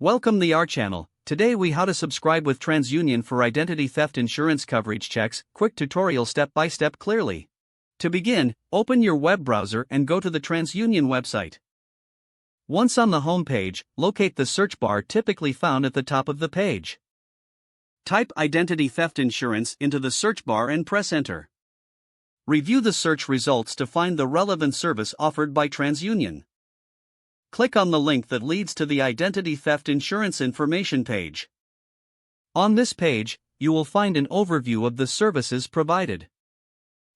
Welcome to our channel. Today we how to subscribe with TransUnion for identity theft insurance coverage checks. Quick tutorial step by step clearly. To begin, open your web browser and go to the TransUnion website. Once on the home page, locate the search bar typically found at the top of the page. Type identity theft insurance into the search bar and press enter. Review the search results to find the relevant service offered by TransUnion. Click on the link that leads to the Identity Theft Insurance Information page. On this page, you will find an overview of the services provided.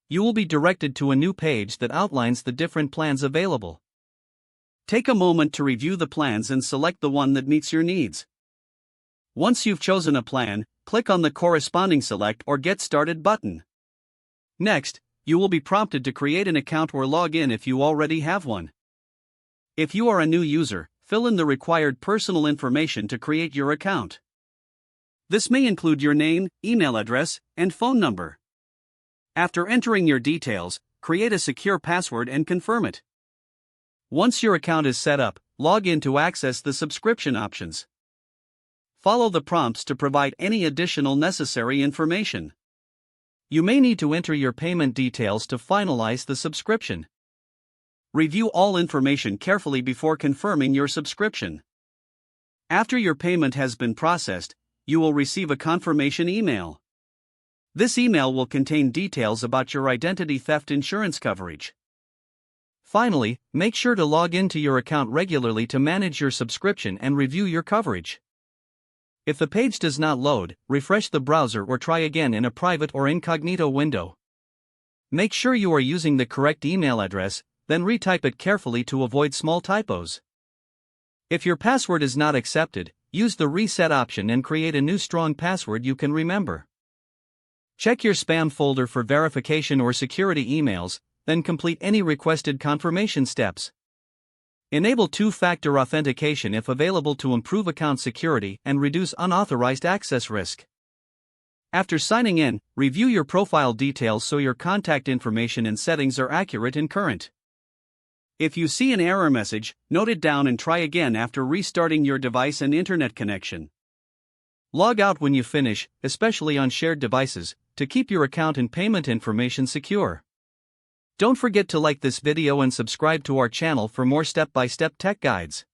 You will be directed to a new page that outlines the different plans available. Take a moment to review the plans and select the one that meets your needs. Once you've chosen a plan, click on the corresponding Select or Get Started button. Next, you will be prompted to create an account or log in if you already have one. If you are a new user, fill in the required personal information to create your account. This may include your name, email address, and phone number. After entering your details, create a secure password and confirm it. Once your account is set up, log in to access the subscription options. Follow the prompts to provide any additional necessary information. You may need to enter your payment details to finalize the subscription. Review all information carefully before confirming your subscription. After your payment has been processed, you will receive a confirmation email. This email will contain details about your identity theft insurance coverage. Finally, make sure to log into your account regularly to manage your subscription and review your coverage. If the page does not load, refresh the browser or try again in a private or incognito window. Make sure you are using the correct email address, then retype it carefully to avoid small typos. If your password is not accepted, use the reset option and create a new strong password you can remember. Check your spam folder for verification or security emails, then complete any requested confirmation steps. Enable two-factor authentication if available to improve account security and reduce unauthorized access risk. After signing in, review your profile details so your contact information and settings are accurate and current. If you see an error message, note it down and try again after restarting your device and internet connection. Log out when you finish, especially on shared devices, to keep your account and payment information secure. Don't forget to like this video and subscribe to our channel for more step-by-step tech guides.